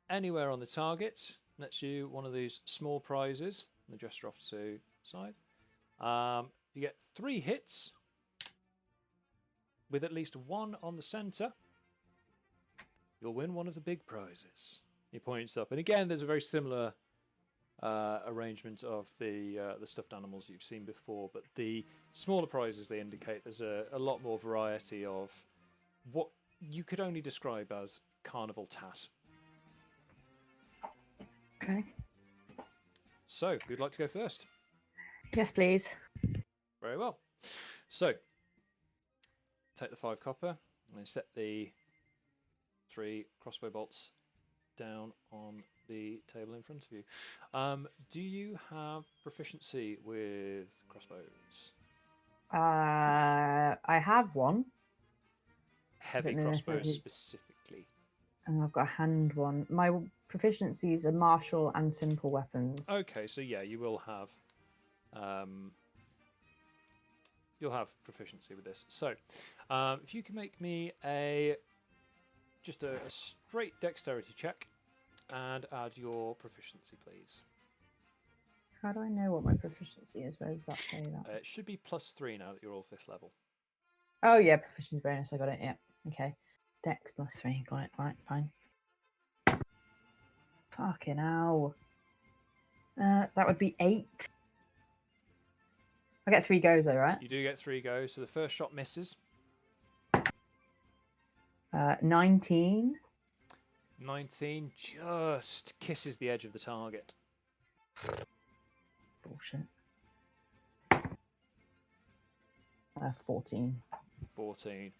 anywhere on the target nets you one of these small prizes. And they gesture off to side. You get 3 hits with at least 1 on the centre. You'll win one of the big prizes. He points up, and again, there's a very similar arrangement of the stuffed animals you've seen before, but the smaller prizes they indicate there's a lot more variety of what you could only describe as carnival tat.
Okay.
So, who'd like to go first?
Yes, please.
Very well. So, take the 5 copper and then set the 3 crossbow bolts down on the table in front of you. Do you have proficiency with crossbows?
I have one,
Heavy
know
crossbows
necessarily.
specifically.
and I've got a hand one. My proficiencies are martial and simple weapons.
Okay, so yeah, you will have you'll have proficiency with this. So, if you can make me just a straight dexterity check and add your proficiency, please.
How do I know what my proficiency is? Where does that say that?
It should be +3 now that you're all 5th level.
Oh yeah, proficiency bonus. I got it. Yeah. Okay. Dex +3. Got it. Right. Fine. Fucking hell. That would be 8. I get 3 goes though, right?
You do get 3 goes, so the first shot misses.
19.
19 just kisses the edge of the target.
Bullshit. 14.
14.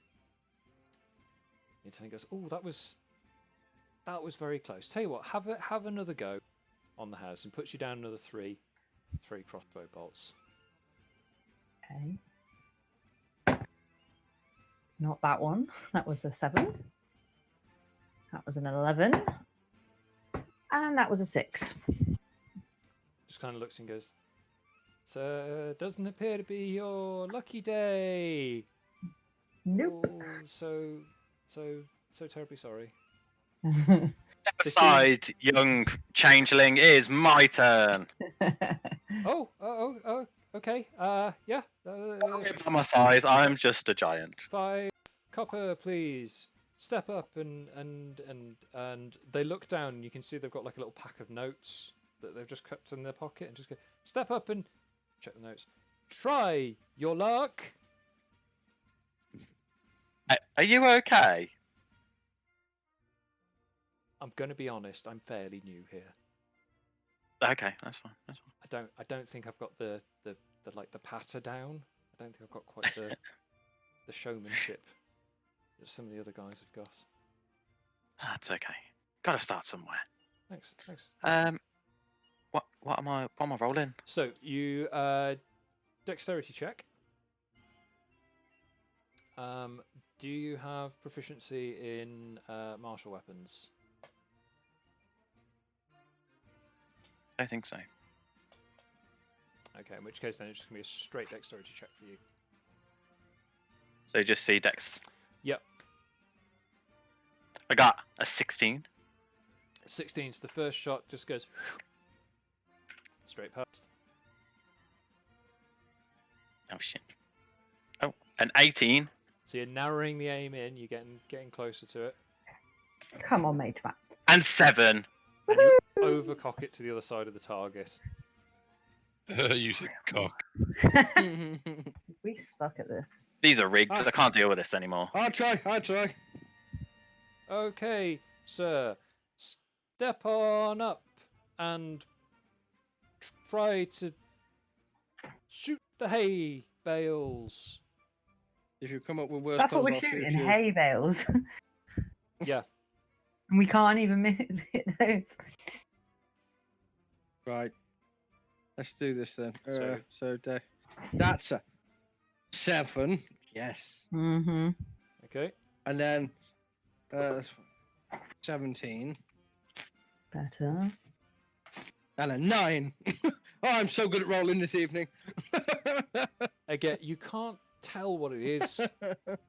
He goes, oh, that was very close. Tell you what, have another go on the house and puts you down another 3. 3 crossbow bolts.
Okay. Not that one. That was a 7. That was an 11. And that was a 6.
Just kind of looks and goes, "So doesn't appear to be your lucky day.
Nope.
Oh, so terribly sorry."
Step
They seem-
aside, young changeling. It is my turn.
Oh, okay. Yeah.
Don't get by my size. I'm just a giant.
5 copper, please. Step up and they look down and you can see they've got like a little pack of notes that they've just kept in their pocket and just go, "Step up and check the notes. Try your luck."
Are you okay?
I'm gonna be honest, I'm fairly new here.
Okay, that's fine. That's fine.
I don't think I've got the like the patter down. I don't think I've got quite the the showmanship that some of the other guys have got.
That's okay. Gotta start somewhere.
Thanks.
What am I rolling?
So you dexterity check. Do you have proficiency in martial weapons?
I think so.
Okay, in which case then it's just gonna be a straight dexterity check for you.
So just see dex.
Yep.
I got a 16.
16. So the first shot just goes straight past.
Oh shit. Oh, an 18.
So you're narrowing the aim in. You're getting closer to it.
Come on, Magemak.
And 7.
And you overcock it to the other side of the target.
Use a cock.
We suck at this.
These are rigged. I can't deal with this anymore.
I'll try.
Okay, sir. Step on up and try to shoot the hay bales.
If you come up with worse
That's what
puns,
we're
I'll shoot
shooting,
you.
hay bales.
Yeah.
And we can't even hit those.
Right. Let's do this then.
So-
That's a 7. Yes.
Mm-hmm.
Okay.
And then 17.
Better.
And a 9. Oh, I'm so good at rolling this evening.
Again, you can't tell what it is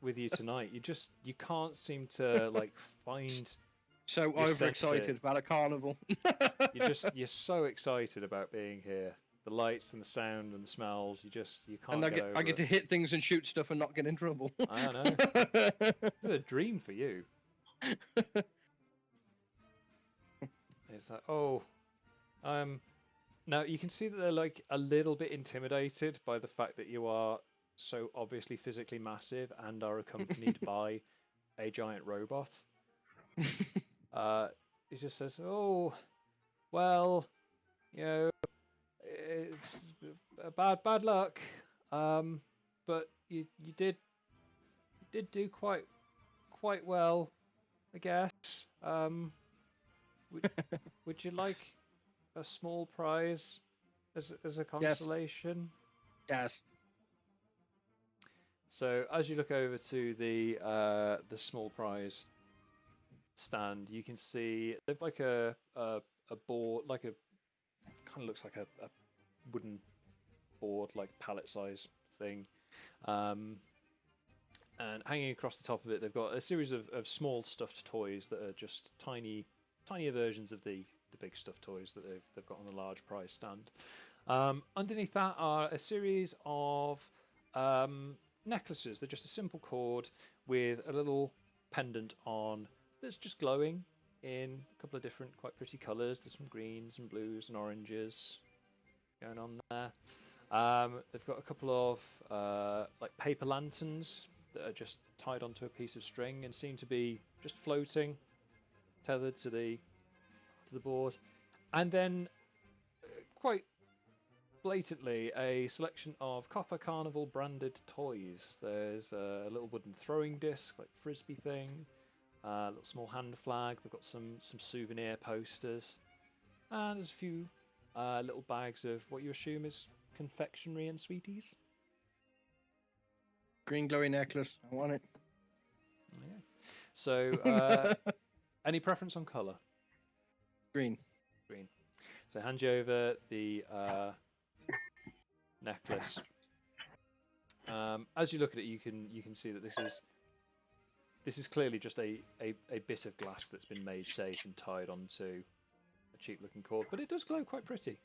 with you tonight. You can't seem to like find.
So
You're
overexcited about a carnival.
You're so excited about being here. The lights and the sound and the smells. You can't
And
get over
I get
it.
to hit things and shoot stuff and not get in trouble.
I don't know. It's a dream for you. It's like, now you can see that they're like a little bit intimidated by the fact that you are so obviously physically massive and are accompanied by a giant robot. He just says, "Oh, well, you know, it's bad luck. But you did do quite well, I guess. Would you like a small prize as a consolation?"
Yes.
So as you look over to the small prize stand, you can see they've like a board, like a kind of looks like a wooden board, like pallet size thing, and hanging across the top of it, they've got a series of small stuffed toys that are just tinier versions of the big stuffed toys that they've got on the large prize stand. Underneath that are a series of necklaces. They're just a simple cord with a little pendant on that's just glowing in a couple of different quite pretty colours. There's some greens and blues and oranges going on there. They've got a couple of like paper lanterns that are just tied onto a piece of string and seem to be just floating, tethered to the board. And then quite blatantly a selection of Copper Carnival branded toys. There's a little wooden throwing disc, like frisbee thing, a little small hand flag. They've got some souvenir posters, and there's a few little bags of what you assume is confectionery and sweeties.
Green glowy necklace. I want it.
Okay. So, any preference on colour?
Green.
Green. So hand you over the necklace. As you look at it, you can see that this is clearly just a bit of glass that's been made safe and tied onto a cheap looking cord, but it does glow quite pretty.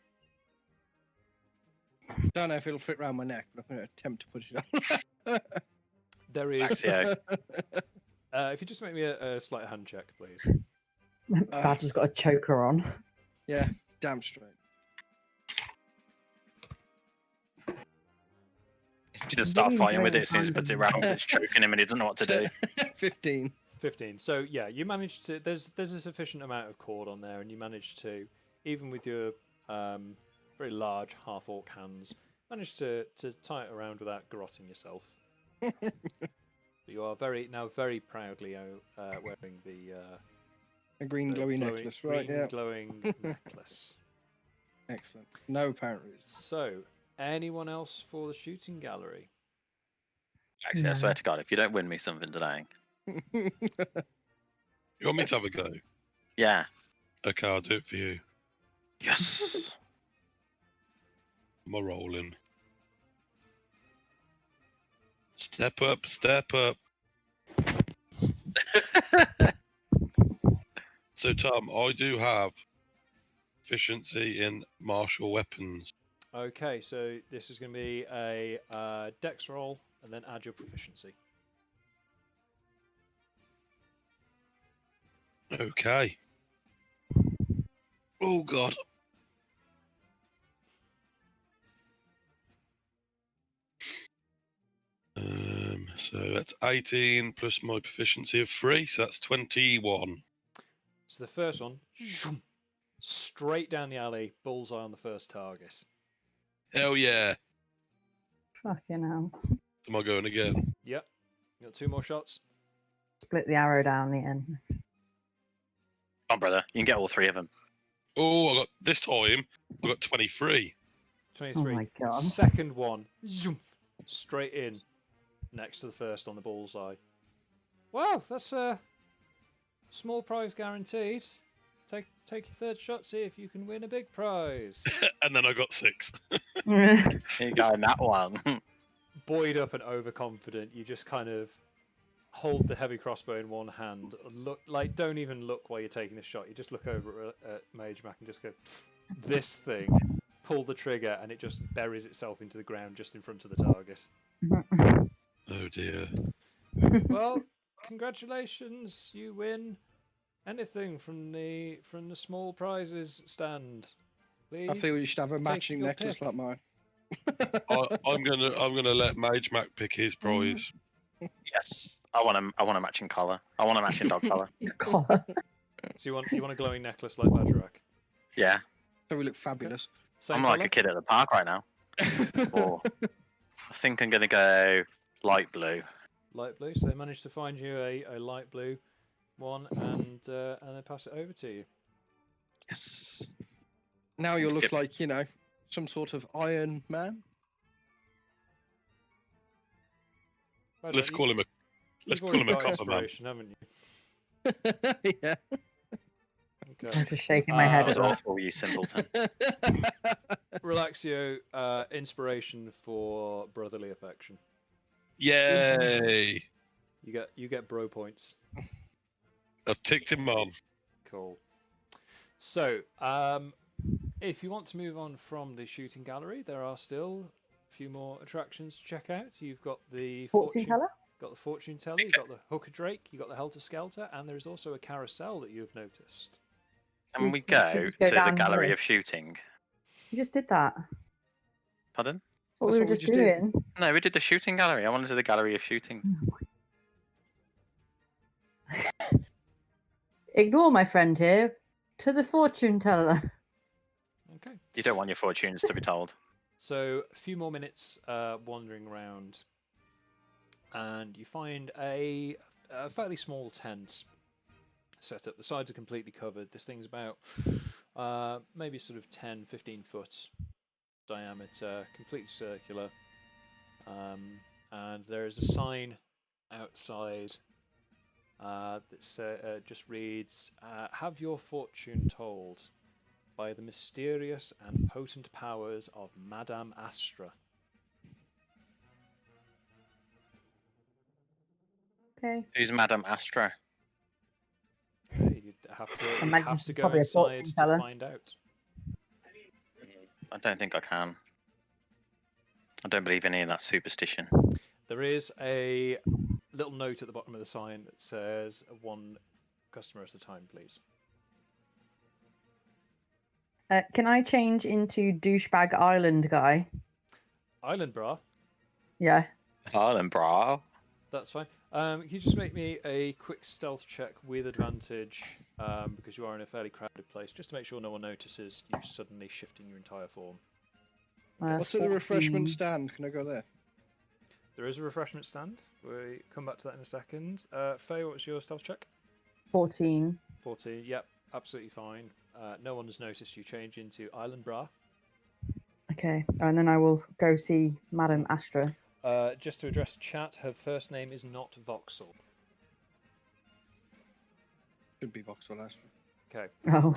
Don't know if it'll fit around my neck, but I'm going to attempt to put it on.
There is.
Axio.
If you just make me a slight hand check, please.
Badger's got a choker on.
Yeah, damn straight.
He's just start fighting with it as soon as he puts it around. It's choking him and he doesn't know what to do.
15.
15. So yeah, you managed to. There's a sufficient amount of cord on there, and you managed to, even with your very large half-orc hands, managed to tie it around without garrotting yourself. You are very proudly wearing
a green glowy necklace, right?
Green
Yeah.
glowing necklace.
Excellent. No apparent reason.
So, anyone else for the shooting gallery?
Actually, I swear to God, if you don't win me something today.
You want me to have a go?
Yeah.
Okay, I'll do it for you.
Yes.
Am I rolling? Step up, step up. So, Tom, I do have efficiency in martial weapons.
Okay, so this is going to be a dex roll, and then add your proficiency.
Okay. Oh, God. So that's 18 plus my proficiency of 3, so that's 21.
So the first one, straight down the alley, bullseye on the first target.
Hell yeah.
Fucking hell.
Am I going again?
Yep. You got 2 more shots.
Split the arrow down the end.
Come on, brother. You can get all 3 of them.
Oh, I got this time. I got 23.
23.
Oh my God.
Second one, straight in, next to the first on the bullseye. Well, that's a small prize guaranteed. Take your third shot, see if you can win a big prize.
And then I got 6.
You got in that one.
Buoyed up and overconfident, you just kind of hold the heavy crossbow in one hand. Don't even look while you're taking the shot. You just look over at Magemak and just go, this thing. Pull the trigger, and it just buries itself into the ground just in front of the target.
Oh dear.
Well, congratulations, you win anything from the small prizes stand. Please.
I feel you should have a matching
your
necklace
pick.
like mine.
I'm gonna let Magemak pick his prize.
Yes. I want a matching collar. I want a matching dog collar.
Collar.
So you want a glowing necklace like Bagerac?
Yeah.
So we look fabulous.
Same
I'm
colour?
like a kid at the park right now. Or I think I'm gonna go light blue.
Light blue. So they managed to find you a light blue one, and they pass it over to you.
Yes.
Now you'll look
Yep.
like, some sort of Iron Man.
Bagerac,
Let's call him a
You've already got
copper man.
inspiration, haven't you?
Yeah.
Okay.
I'm just shaking my head
That was
at that.
awful, you simpleton.
Relaxio, inspiration for brotherly affection.
Yay!
You get bro points.
I've ticked him on.
Cool. So, if you want to move on from the shooting gallery, there are still a few more attractions to check out. You've got the
Fortune teller?
got the fortune teller, you've got the hooker drake, you've got the helter skelter, and there is also a carousel that you have noticed.
Can we
Should
go
we
to
go
the
down
gallery
here?
of shooting?
You just did that.
Pardon?
What
That's
we were
what we
just
just did.
doing.
No, we did the shooting gallery. I wanted to the gallery of shooting.
Ignore my friend here. To the fortune teller.
Okay.
You don't want your fortunes to be told.
So, a few more minutes wandering around, and you find a fairly small tent. set up. The sides are completely covered. This thing's about maybe sort of 10, 15 foot diameter, completely circular. And there is a sign outside that just reads, "Have your fortune told by the mysterious and potent powers of Madame Astra."
Okay.
Who's Madame Astra?
You'd have to,
Imagine she's
go
probably a
inside
fortune
to
teller.
find out.
I don't think I can. I don't believe any of that superstition.
There is a little note at the bottom of the sign that says, "One customer at a time, please."
Can I change into douchebag island guy?
Island bra.
Yeah.
Harlem, bra.
That's fine. Can you just make me a quick stealth check with advantage, because you are in a fairly crowded place, just to make sure no one notices you suddenly shifting your entire form.
What's at the refreshment stand? Can I go there?
There is a refreshment stand. We'll come back to that in a second. Faye, what's your stealth check?
14.
14. Yep, absolutely fine. No one has noticed you change into Island Bra.
Okay, and then I will go see Madame Astra.
Just to address chat, her first name is not Voxel.
Should be Voxel Astra.
Okay.
Oh.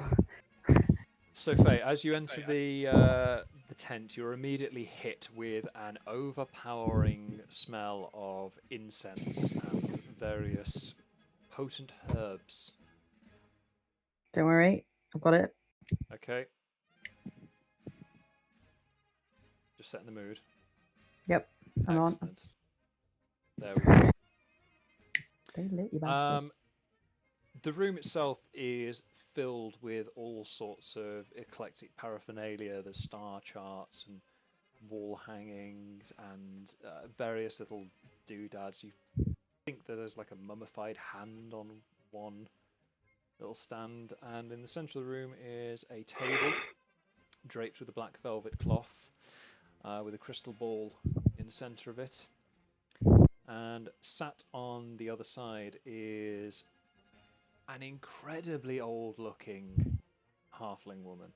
So Faye, as you enter the tent, you're immediately hit with an overpowering smell of incense and various potent herbs.
Don't worry, I've got it.
Okay. Just setting the mood.
Yep, I'm on.
Excellent. There we go.
They lit you bastard.
The room itself is filled with all sorts of eclectic paraphernalia. There's star charts and wall hangings and various little doodads. You think that there's like a mummified hand on one little stand, and in the centre of the room is a table draped with a black velvet cloth with a crystal ball in the centre of it. And sat on the other side is an incredibly old-looking halfling woman.